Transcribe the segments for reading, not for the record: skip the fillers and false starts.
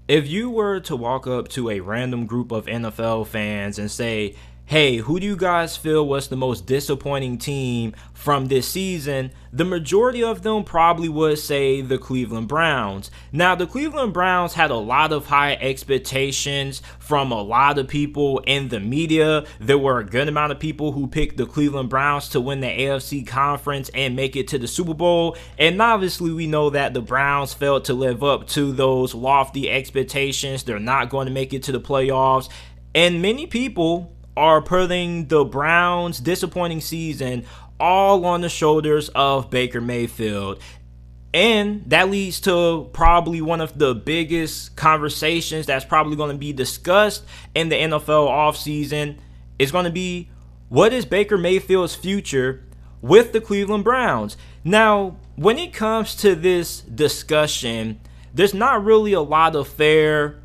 If you were to walk up to a random group of NFL fans and say, hey, who do you guys feel was the most disappointing team from this season? The majority of them probably would say the Cleveland Browns. Now, the Cleveland Browns had a lot of high expectations from a lot of people in the media. There were a good amount of people who picked the Cleveland Browns to win the AFC conference and make it to the Super Bowl. And obviously, we know that the Browns failed to live up to those lofty expectations. They're not going to make it to the playoffs. And many people are putting the Browns' disappointing season all on the shoulders of Baker Mayfield. And that leads to probably one of the biggest conversations that's probably going to be discussed in the NFL offseason. Is going to be, what is Baker Mayfield's future with the Cleveland Browns? Now, when it comes to this discussion, there's not really a lot of fair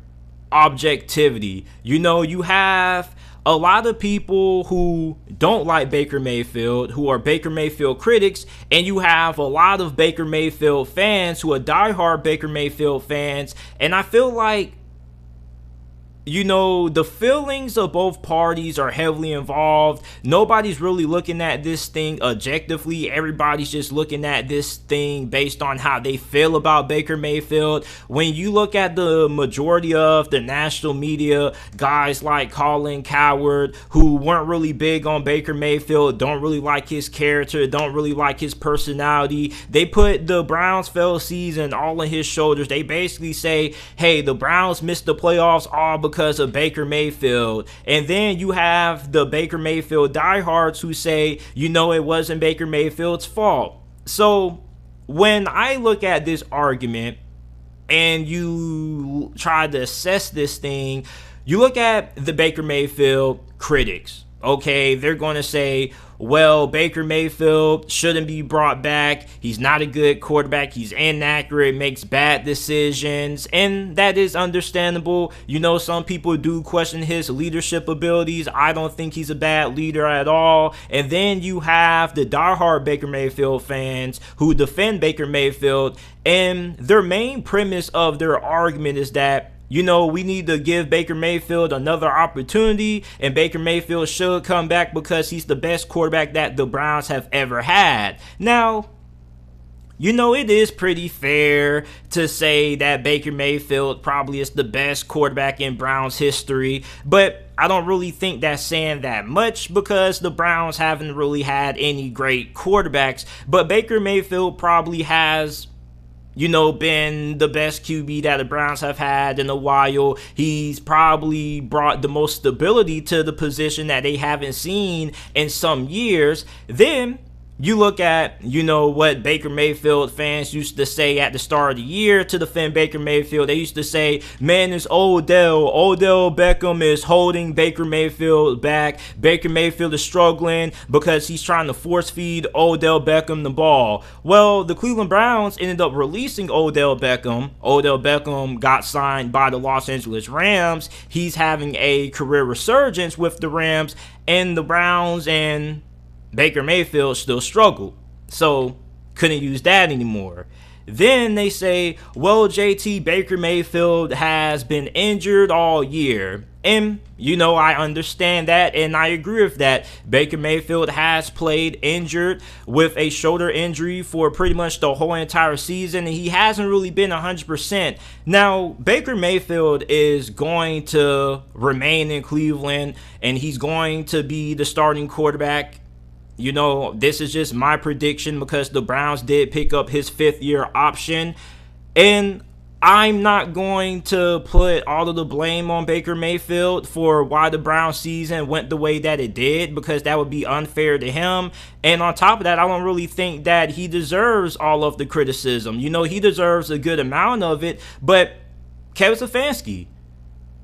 objectivity. You have a lot of people who don't like Baker Mayfield, who are Baker Mayfield critics, and you have a lot of Baker Mayfield fans who are diehard Baker Mayfield fans. And I feel like, the feelings of both parties are heavily involved. Nobody's really looking at this thing objectively. Everybody's just looking at this thing based on how they feel about Baker Mayfield. When you look at the majority of the national media, guys like Colin Cowherd, who weren't really big on Baker Mayfield, don't really like his character, don't really like his personality, they put the Browns' failed season all on his shoulders. They basically say, hey, the Browns missed the playoffs all because of Baker Mayfield. And then you have the Baker Mayfield diehards who say, it wasn't Baker Mayfield's fault. So when I look at this argument and you try to assess this thing, you look at the Baker Mayfield critics. Okay, they're going to say, well, Baker Mayfield shouldn't be brought back. He's not a good quarterback. He's inaccurate, makes bad decisions, and that is understandable. Some people do question his leadership abilities. I don't think he's a bad leader at all. And then you have the diehard Baker Mayfield fans who defend Baker Mayfield, and their main premise of their argument is that we need to give Baker Mayfield another opportunity, and Baker Mayfield should come back because he's the best quarterback that the Browns have ever had. Now, it is pretty fair to say that Baker Mayfield probably is the best quarterback in Browns history, but I don't really think that's saying that much because the Browns haven't really had any great quarterbacks. But Baker Mayfield probably has been the best QB that the Browns have had in a while. He's probably brought the most stability to the position that they haven't seen in some years. Then you look at, what Baker Mayfield fans used to say at the start of the year to defend Baker Mayfield. They used to say, man, it's Odell Beckham is holding Baker Mayfield back. Baker Mayfield is struggling because he's trying to force feed Odell Beckham the ball. Well, the Cleveland Browns ended up releasing Odell Beckham. Odell Beckham got signed by the Los Angeles Rams. He's having a career resurgence with the Rams, and the Browns and Baker Mayfield still struggled, so couldn't use that anymore. Then they say, well, JT, Baker Mayfield has been injured all year. And, I understand that, and I agree with that. Baker Mayfield has played injured with a shoulder injury for pretty much the whole entire season, and he hasn't really been 100%. Now, Baker Mayfield is going to remain in Cleveland, and he's going to be the starting quarterback. This is just my prediction because the Browns did pick up his fifth-year option. And I'm not going to put all of the blame on Baker Mayfield for why the Browns season went the way that it did, because that would be unfair to him. And on top of that, I don't really think that he deserves all of the criticism. He deserves a good amount of it, but Kevin Stefanski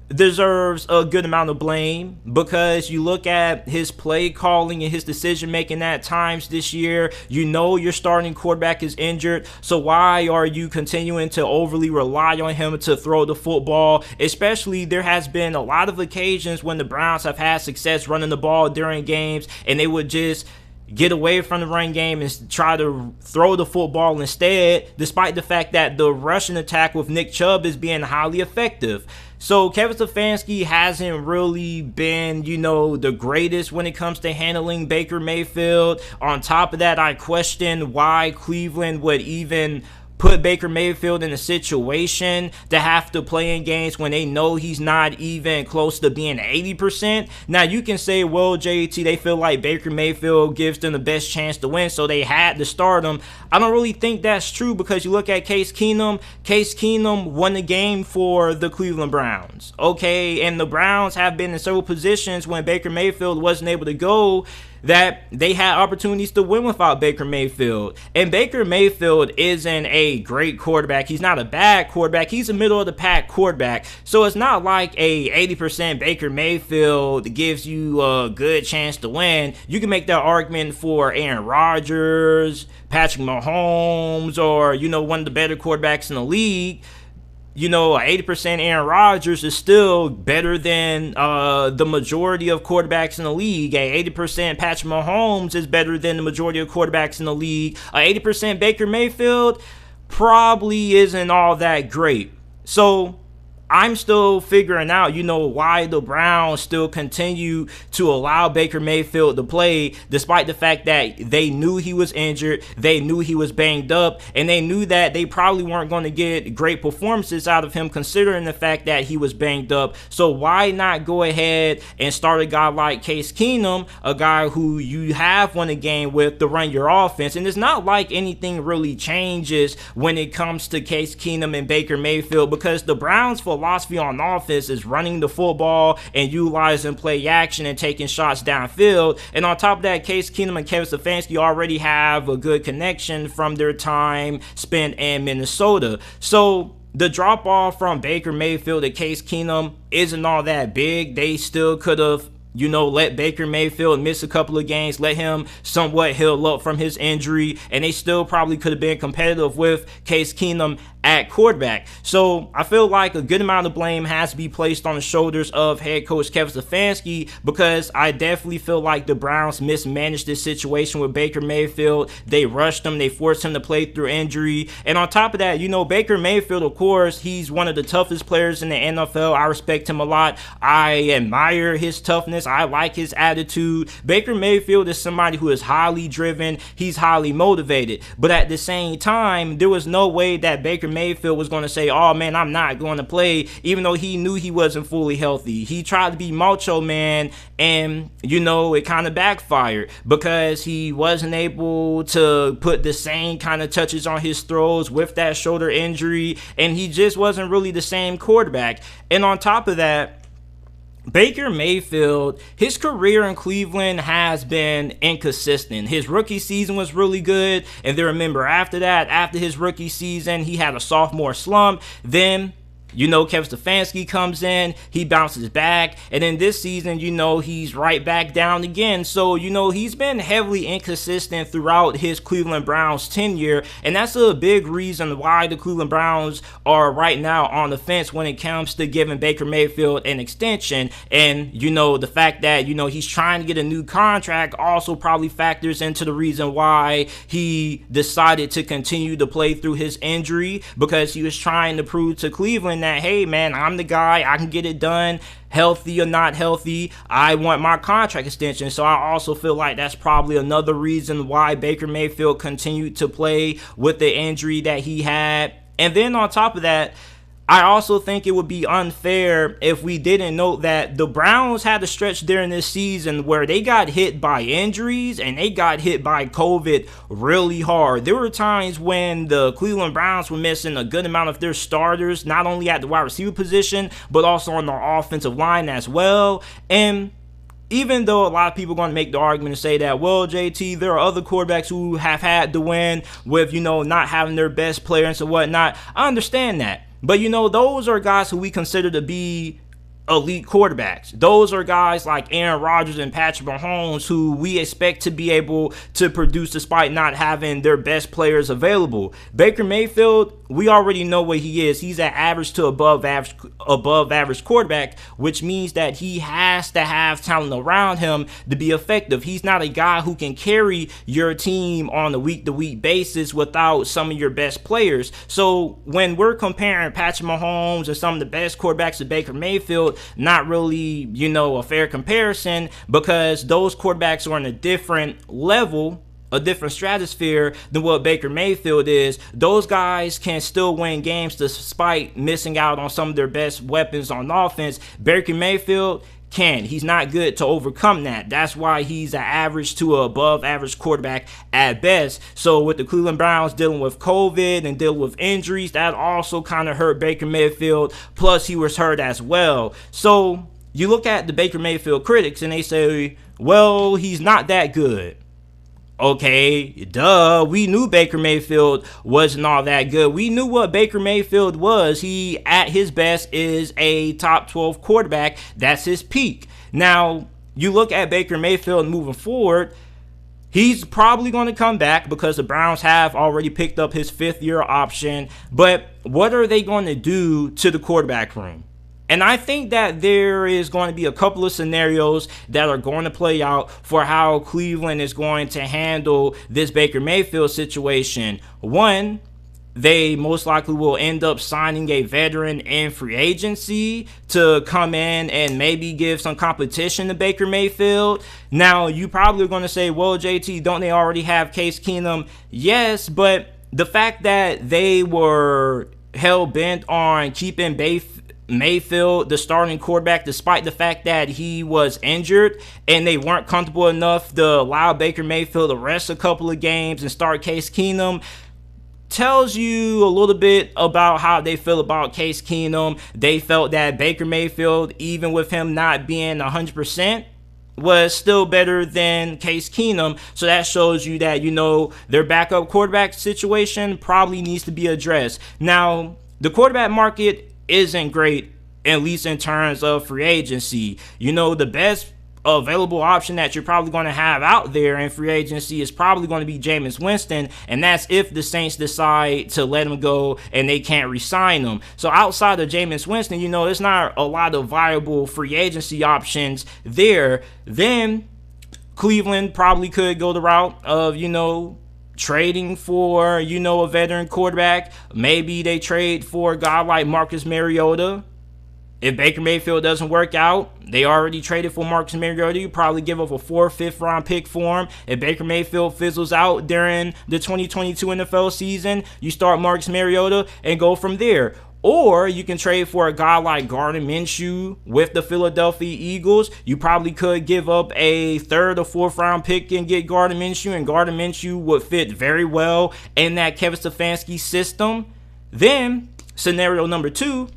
deserves a good amount of blame because you look at his play calling and his decision making at times this year. Your starting quarterback is injured, so why are you continuing to overly rely on him to throw the football? Especially, there has been a lot of occasions when the Browns have had success running the ball during games, and they would just get away from the run game and try to throw the football instead, despite the fact that the rushing attack with Nick Chubb is being highly effective. So Kevin Stefanski hasn't really been, the greatest when it comes to handling Baker Mayfield. On top of that, I question why Cleveland would even put Baker Mayfield in a situation to have to play in games when they know he's not even close to being 80%. Now, you can say, well, JT, they feel like Baker Mayfield gives them the best chance to win, so they had to start him. I don't really think that's true, because you look at Case Keenum. Case Keenum won the game for the Cleveland Browns. Okay, and the Browns have been in several positions when Baker Mayfield wasn't able to go, that they had opportunities to win without Baker Mayfield. And Baker Mayfield isn't a great quarterback. He's not a bad quarterback. He's a middle-of-the-pack quarterback. So it's not like a 80% Baker Mayfield gives you a good chance to win. You can make that argument for Aaron Rodgers, Patrick Mahomes, or, one of the better quarterbacks in the league. 80% Aaron Rodgers is still better than the majority of quarterbacks in the league. 80% Patrick Mahomes is better than the majority of quarterbacks in the league. 80% Baker Mayfield probably isn't all that great. So I'm still figuring out, why the Browns still continue to allow Baker Mayfield to play, despite the fact that they knew he was injured, they knew he was banged up, and they knew that they probably weren't going to get great performances out of him, considering the fact that he was banged up. So why not go ahead and start a guy like Case Keenum, a guy who you have won a game with, to run your offense? And it's not like anything really changes when it comes to Case Keenum and Baker Mayfield, because the Browns' philosophy on offense is running the football and utilizing play action and taking shots downfield. And on top of that, Case Keenum and Kevin Stefanski already have a good connection from their time spent in Minnesota. So the drop off from Baker Mayfield to Case Keenum isn't all that big. They still could have let Baker Mayfield miss a couple of games, let him somewhat heal up from his injury, and they still probably could have been competitive with Case Keenum at quarterback. So I feel like a good amount of blame has to be placed on the shoulders of head coach Kevin Stefanski, because I definitely feel like the Browns mismanaged this situation with Baker Mayfield. They rushed him, they forced him to play through injury, and on top of that, Baker Mayfield, of course, he's one of the toughest players in the NFL. I respect him a lot. I admire his toughness. I like his attitude. Baker Mayfield is somebody who is highly driven. He's highly motivated. But at the same time, there was no way that Baker Mayfield was going to say, oh man, I'm not going to play, even though he knew he wasn't fully healthy. He tried to be macho man, and it kind of backfired, because he wasn't able to put the same kind of touches on his throws with that shoulder injury, and he just wasn't really the same quarterback. And on top of that, Baker Mayfield, his career in Cleveland has been inconsistent. His rookie season was really good, and then remember, after that, after his rookie season, he had a sophomore slump. Then Kevin Stefanski comes in, he bounces back, and then this season, he's right back down again. So, he's been heavily inconsistent throughout his Cleveland Browns tenure, and that's a big reason why the Cleveland Browns are right now on the fence when it comes to giving Baker Mayfield an extension. And, the fact that, he's trying to get a new contract also probably factors into the reason why he decided to continue to play through his injury, because he was trying to prove to Cleveland that, hey man, I'm the guy, I can get it done, healthy or not healthy, I want my contract extension. So I also feel like that's probably another reason why Baker Mayfield continued to play with the injury that he had. And then on top of that, I also think it would be unfair if we didn't note that the Browns had a stretch during this season where they got hit by injuries and they got hit by COVID really hard. There were times when the Cleveland Browns were missing a good amount of their starters, not only at the wide receiver position, but also on the offensive line as well. And even though a lot of people are going to make the argument and say that, well, JT, there are other quarterbacks who have had to win with, not having their best player and so whatnot, I understand that. But, those are guys who we consider to be elite quarterbacks. Those are guys like Aaron Rodgers and Patrick Mahomes, who we expect to be able to produce despite not having their best players available. Baker Mayfield, we already know what he is. He's an average to above average quarterback, which means that he has to have talent around him to be effective. He's not a guy who can carry your team on a week-to-week basis without some of your best players. So when we're comparing Patrick Mahomes and some of the best quarterbacks to Baker Mayfield, not really, a fair comparison, because those quarterbacks are on a different level, a different stratosphere than what Baker Mayfield is. Those guys can still win games despite missing out on some of their best weapons on offense. Baker Mayfield can. He's not good to overcome that. That's why he's an average to above average quarterback at best. So with the Cleveland Browns dealing with COVID and dealing with injuries, that also kind of hurt Baker Mayfield. Plus he was hurt as well. So you look at the Baker Mayfield critics and they say, well, he's not that good. Okay, duh. We knew Baker Mayfield wasn't all that good. We knew what Baker Mayfield was. He, at his best, is a top 12 quarterback. That's his peak. Now, you look at Baker Mayfield moving forward, he's probably going to come back because the Browns have already picked up his fifth-year option. But what are they going to do to the quarterback room? And I think that there is going to be a couple of scenarios that are going to play out for how Cleveland is going to handle this Baker Mayfield situation. One, they most likely will end up signing a veteran in free agency to come in and maybe give some competition to Baker Mayfield. Now, you probably are going to say, well, JT, don't they already have Case Keenum? Yes, but the fact that they were hell-bent on keeping Mayfield the starting quarterback, despite the fact that he was injured, and they weren't comfortable enough to allow Baker Mayfield to rest a couple of games and start Case Keenum, tells you a little bit about how they feel about Case Keenum. They felt that Baker Mayfield, even with him not being 100%, was still better than Case Keenum. So that shows you that, their backup quarterback situation probably needs to be addressed. Now, the quarterback market isn't great, at least in terms of free agency. The best available option that you're probably going to have out there in free agency is probably going to be Jameis Winston, and that's if the Saints decide to let him go and they can't re-sign him. So outside of Jameis Winston, there's not a lot of viable free agency options there. Then Cleveland probably could go the route of, trading for, a veteran quarterback. Maybe they trade for a guy like Marcus Mariota. If Baker Mayfield doesn't work out, they already traded for Marcus Mariota. You probably give up a 4th, 5th round pick for him. If Baker Mayfield fizzles out during the 2022 NFL season, you start Marcus Mariota and go from there. Or you can trade for a guy like Gardner Minshew with the Philadelphia Eagles. You probably could give up a 3rd or 4th round pick and get Gardner Minshew, and Gardner Minshew would fit very well in that Kevin Stefanski system. Then, scenario number 2,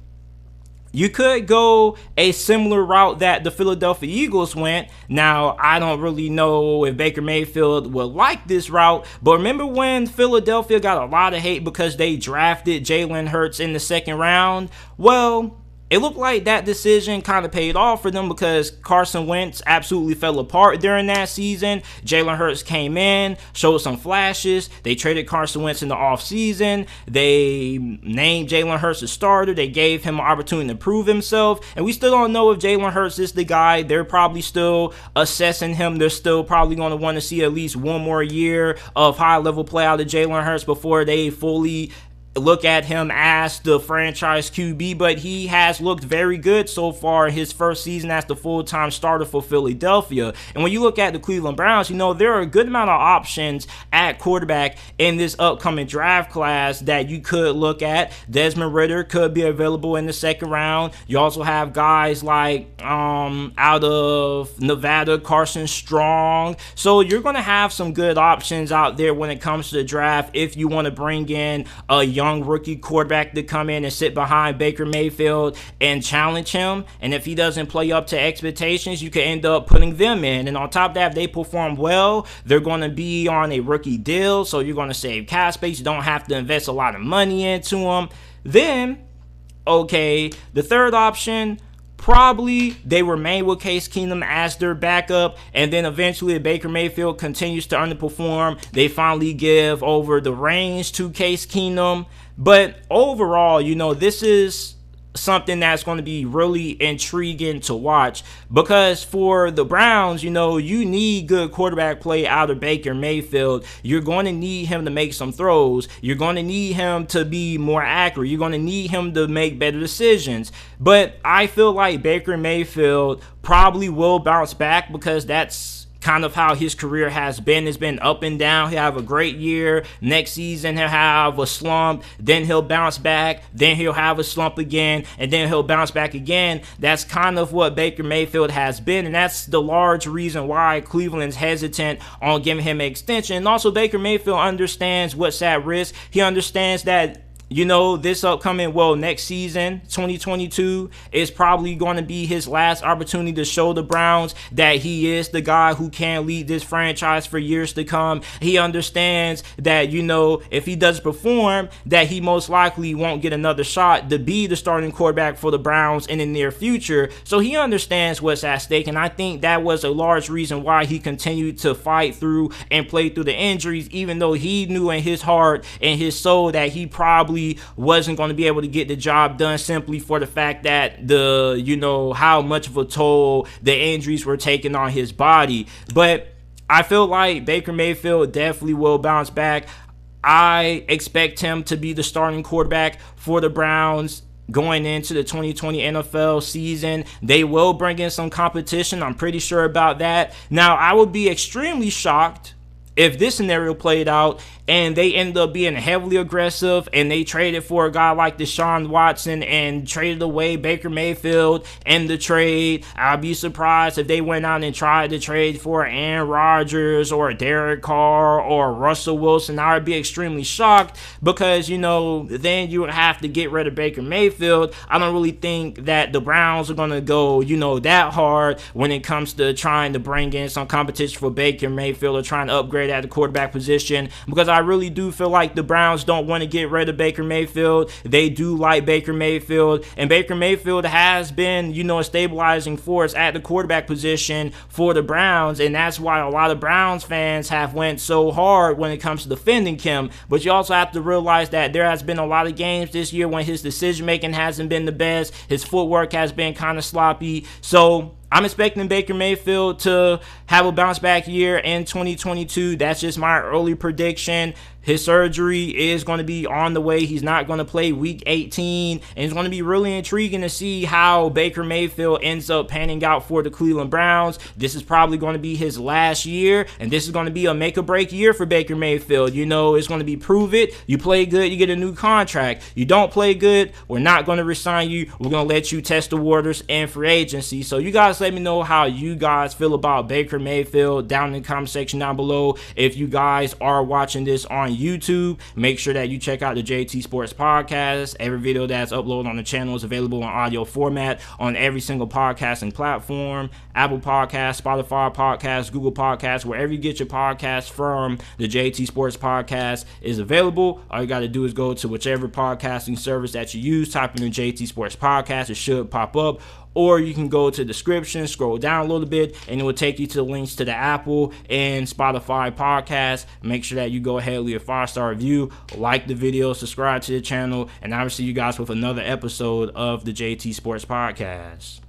you could go a similar route that the Philadelphia Eagles went. Now, I don't really know if Baker Mayfield would like this route, but remember when Philadelphia got a lot of hate because they drafted Jalen Hurts in the 2nd round? Well, it looked like that decision kind of paid off for them because Carson Wentz absolutely fell apart during that season. Jalen Hurts came in, showed some flashes. They traded Carson Wentz in the offseason. They named Jalen Hurts a starter. They gave him an opportunity to prove himself. And we still don't know if Jalen Hurts is the guy. They're probably still assessing him. They're still probably going to want to see at least one more year of high-level play out of Jalen Hurts before they fully look at him as the franchise QB, but he has looked very good so far in his first season as the full-time starter for Philadelphia. And when you look at the Cleveland Browns, there are a good amount of options at quarterback in this upcoming draft class that you could look at. Desmond Ridder could be available in the 2nd round. You also have guys like out of Nevada, Carson Strong. So you're going to have some good options out there when it comes to the draft if you want to bring in a young rookie quarterback to come in and sit behind Baker Mayfield and challenge him. And if he doesn't play up to expectations, you could end up putting them in. And on top of that, if they perform well, they're going to be on a rookie deal. So you're going to save cap space. You don't have to invest a lot of money into them. Then, okay, the 3rd option, probably they remain with Case Keenum as their backup, and then eventually if Baker Mayfield continues to underperform, they finally give over the reins to Case Keenum. But overall, this is something that's going to be really intriguing to watch, because for the Browns, you need good quarterback play out of Baker Mayfield. You're going to need him to make some throws. You're going to need him to be more accurate. You're going to need him to make better decisions. But I feel like Baker Mayfield probably will bounce back, because that's kind of how his career has been. It's been up and down. He'll have a great year. Next season, he'll have a slump. Then he'll bounce back. Then he'll have a slump again. And then he'll bounce back again. That's kind of what Baker Mayfield has been. And that's the large reason why Cleveland's hesitant on giving him an extension. And also, Baker Mayfield understands what's at risk. He understands that this upcoming, next season, 2022, is probably going to be his last opportunity to show the Browns that he is the guy who can lead this franchise for years to come. He understands that, if he doesn't perform, that he most likely won't get another shot to be the starting quarterback for the Browns in the near future. So he understands what's at stake, and I think that was a large reason why he continued to fight through and play through the injuries, even though he knew in his heart and his soul that he probably wasn't going to be able to get the job done, simply for the fact that how much of a toll the injuries were taking on his body. But I feel like Baker Mayfield definitely will bounce back. I expect him to be the starting quarterback for the Browns going into the 2020 NFL season. They will bring in some competition. I'm pretty sure about that. Now, I would be extremely shocked if this scenario played out and they ended up being heavily aggressive and they traded for a guy like Deshaun Watson and traded away Baker Mayfield in the trade. I'd be surprised if they went out and tried to trade for Aaron Rodgers or Derek Carr or Russell Wilson. I would be extremely shocked, because, then you would have to get rid of Baker Mayfield. I don't really think that the Browns are going to go, that hard when it comes to trying to bring in some competition for Baker Mayfield or trying to upgrade at the quarterback position, because I really do feel like the Browns don't want to get rid of Baker Mayfield. They do like Baker Mayfield, and Baker Mayfield has been, a stabilizing force at the quarterback position for the Browns, and that's why a lot of Browns fans have went so hard when it comes to defending him. But you also have to realize that there has been a lot of games this year when his decision making hasn't been the best. His footwork has been kind of sloppy. So I'm expecting Baker Mayfield to have a bounce back year in 2022. That's just my early prediction. His surgery is going to be on the way. He's not going to play week 18. And it's going to be really intriguing to see how Baker Mayfield ends up panning out for the Cleveland Browns. This is probably going to be his last year, and this is going to be a make or break year for Baker Mayfield. It's going to be prove it. You play good, you get a new contract. You don't play good, we're not going to resign you. We're going to let you test the waters in free agency. So you guys let me know how you guys feel about Baker Mayfield down in the comment section down below. If you guys are watching this on YouTube, make sure that you check out the JT Sports Podcast. Every video that's uploaded on the channel is available in audio format on every single podcasting platform: Apple Podcasts, Spotify Podcasts, Google Podcasts, wherever you get your podcasts from. The JT Sports Podcast is available. All you got to do is go to whichever podcasting service that you use, type in the JT Sports Podcast. It should pop up. Or you can go to the description, scroll down a little bit, and it will take you to the links to the Apple and Spotify podcast. Make sure that you go ahead and leave a 5-star review, like the video, subscribe to the channel, and I will see you guys with another episode of the JT Sports Podcast.